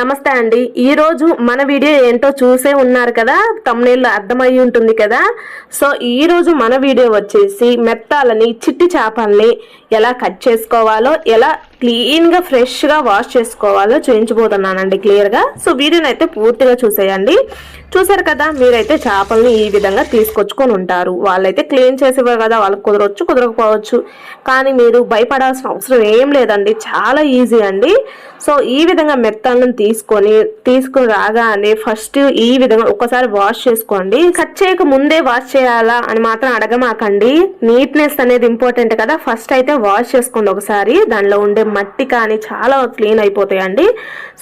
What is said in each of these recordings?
నమస్తే అండి. ఈ రోజు మన వీడియో ఏంటో చూసే ఉన్నారు కదా, thumbnail అర్థమయ్యి ఉంటుంది కదా. సో ఈ రోజు మన వీడియో వచ్చేసి మెత్తాలని చిట్టి చేపల్ని ఎలా కట్ చేసుకోవాలో, ఎలా క్లీన్ గా ఫ్రెష్ గా వాష్ చేసుకోవాలో చూపించబోతున్నానండి క్లియర్ గా. సో వీడియోని అయితే పూర్తిగా చూసేయండి. చూసారు కదా, మీరైతే చేపల్ని ఈ విధంగా తీసుకొచ్చుకొని ఉంటారు. వాళ్ళైతే క్లీన్ చేసేవారు కదా, వాళ్ళకి కుదరవచ్చు కుదరకపోవచ్చు, కానీ మీరు భయపడాల్సిన అవసరం ఏం లేదండి, చాలా ఈజీ అండి. సో ఈ విధంగా మెత్తలను తీసుకొని రాగానే ఫస్ట్ ఈ విధంగా ఒకసారి వాష్ చేసుకోండి. కట్ చేయక ముందే వాష్ చేయాలా అని మాత్రం అడగమాకండి. నీట్నెస్ అనేది ఇంపార్టెంట్ కదా. ఫస్ట్ అయితే వాష్ చేసుకోండి ఒకసారి, దానిలో ఉండే మట్టి కానీ చాలా క్లీన్ అయిపోతాయండి.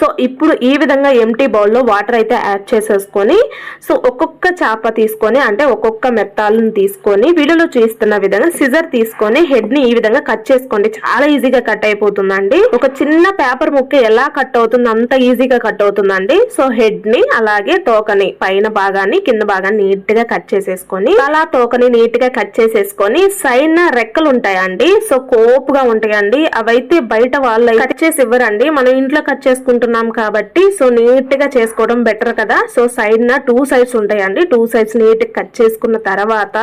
సో ఇప్పుడు ఈ విధంగా ఎంటీ బౌల్లో వాటర్ అయితే యాడ్ చేసేసుకొని, సో ఒక్కొక్క చేప తీసుకొని, అంటే ఒక్కొక్క మెత్తాలను తీసుకొని వీడియోలో చూస్తున్న విధంగా సిజర్ తీసుకొని హెడ్ ని ఈ విధంగా కట్ చేసుకోండి. చాలా ఈజీగా కట్ అయిపోతుందండి. ఒక చిన్న పేపర్ ముక్క ఎలా కట్ అవుతుంది అంత ఈజీగా కట్ అవుతుందండి. సో హెడ్ ని అలాగే తోకని, పైన భాగాన్ని కింద భాగాన్ని నీట్ గా కట్ చేసేసుకొని, అలా తోకని నీట్ గా కట్ చేసేసుకొని, సైడ్ రెక్కలు ఉంటాయండి. సో కోపుగా ఉంటాయండి, అవైతే బయట వాళ్ళు కట్ చేసి ఇవ్వరండి, మనం ఇంట్లో కట్ చేసుకుంటున్నాం కాబట్టి. సో నీట్ గా చేసుకోవడం బెటర్ కదా. సో సైడ్ 2 సైడ్స్ ఉంటాయండి, 2 సైడ్స్ నీట్ గా కట్ చేసుకున్న తర్వాత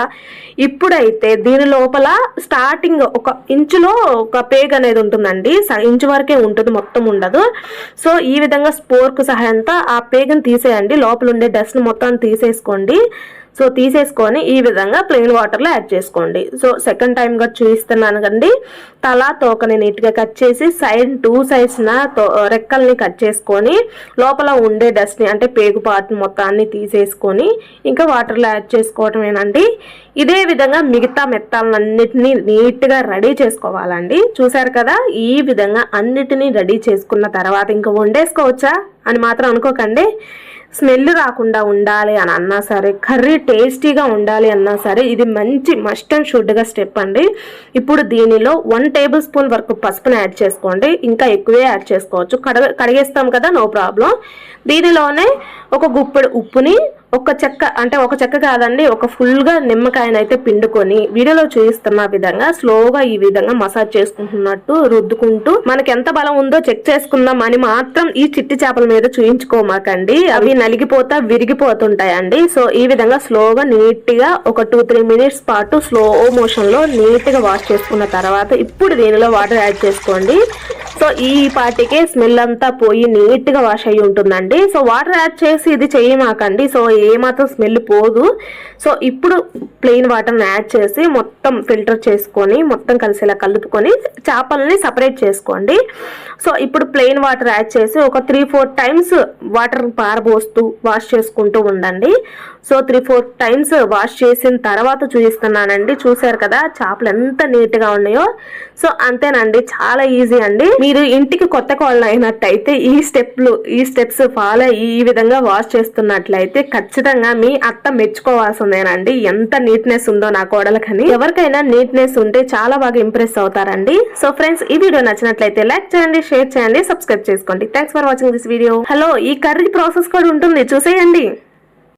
ఇప్పుడైతే దీని లోపల స్టార్టింగ్ 1 ఇంచులో ఒక పేగ్ అనేది ఉంటుందండి. ఇంచు వరకే ఉంటుంది, మొత్తం ఉండదు. సో ఈ విధంగా స్పోర్క్ సహాయంతో ఆ పేగను తీసేయండి, లోపల ఉండే డస్ట్ మొత్తం తీసేసుకోండి. సో తీసేసుకొని ఈ విధంగా ప్లెయిన్ వాటర్లో యాడ్ చేసుకోండి. సో సెకండ్ టైం గా చూపిస్తున్నాను కండి. తల తోకని నీట్ గా కట్ చేసి సైడ్ 2 సైడ్స్ రెక్కల్ని కట్ చేసుకొని లోపల ఉండే డస్ట్ ని, అంటే పేగు పార్ట్ మొత్తాన్ని తీసేసుకొని ఇంకా వాటర్లో యాడ్ చేసుకోవటమేనండి. ఇదే విధంగా మిగతా మెత్తాలన్నిటినీ నీట్ గా రెడీ చేసుకోవాలండి. చూసారు కదా, ఈ విధంగా అన్నిటినీ రెడీ చేసుకున్న తర్వాత ఇంకా వండేసుకోవచ్చా అని మాత్రం అనుకోకండి. స్మెల్ రాకుండా ఉండాలి అని అన్నా సరే, కర్రీ టేస్టీగా ఉండాలి అన్నా సరే, ఇది మంచి మస్ట్ అండ్ షుడ్గా స్టెప్ అండి. ఇప్పుడు దీనిలో 1 టేబుల్ స్పూన్ వరకు పసుపుని యాడ్ చేసుకోండి. ఇంకా ఎక్కువే యాడ్ చేసుకోవచ్చు, కడిగేస్తాం కదా, నో ప్రాబ్లం. దీనిలోనే ఒక గుప్పెడు ఉప్పుని, ఒక చెక్క కాదండి, ఒక ఫుల్గా నిమ్మకాయనైతే పిండుకొని వీడియోలో చూపిస్తున్న విధంగా స్లోగా ఈ విధంగా మసాజ్ చేసుకుంటున్నట్టు రుద్దుకుంటూ, మనకి ఎంత బలం ఉందో చెక్ చేసుకుందాం అని మాత్రం ఈ చిట్టి చేపల మీద చూయించుకోమాకండి, అవి నలిగిపోతా విరిగిపోతుంటాయండి. సో ఈ విధంగా స్లోగా నీట్ గా ఒక 2-3 మినిట్స్ పాటు స్లో మోషన్ లో నీట్ గా వాష్ చేసుకున్న తర్వాత ఇప్పుడు దీనిలో వాటర్ యాడ్ చేసుకోండి. సో ఈ పాటికే స్మెల్ అంతా పోయి నీట్ గా వాష్ అయ్యి ఉంటుందండి. సో వాటర్ యాడ్ చేసి ఇది చేయమాకండి, సో ఏమాత్రం స్మెల్ పోదు. సో ఇప్పుడు ప్లెయిన్ వాటర్ని యాడ్ చేసి మొత్తం ఫిల్టర్ చేసుకొని మొత్తం కలిసేలా కలుపుకొని చేపలని సపరేట్ చేసుకోండి. సో ఇప్పుడు ప్లెయిన్ వాటర్ యాడ్ చేసి ఒక 3-4 టైమ్స్ వాటర్ పారబోస్తూ వాష్ చేసుకుంటూ ఉండండి. సో 3-4 టైమ్స్ వాష్ చేసిన తర్వాత చూపిస్తున్నానండి. చూసారు కదా చేపలు ఎంత నీట్ గా ఉన్నాయో. సో అంతేనండి, చాలా ఈజీ అండి. మీరు ఇంటికి కొత్త కోళ్ళు అయినట్టయితే ఈ స్టెప్స్ ఫాలో ఈ విధంగా వాష్ చేస్తున్నట్లయితే ఖచ్చితంగా మీ అత్త మెచ్చుకోవాల్సిందేనండి, ఎంత నీట్నెస్ ఉందో నా కోడలకని. ఎవరికైనా నీట్నెస్ ఉంటే చాలా బాగా ఇంప్రెస్ అవుతారండి. సో ఫ్రెండ్స్, ఈ వీడియో నచ్చినట్లయితే లైక్ చేయండి, షేర్ చేయండి, సబ్స్క్రైబ్ చేసుకోండి. Thanks for watching this video. Hello, ఈ కర్రీ ప్రాసెస్ కూడా ఉంటుంది, చూసేయండి.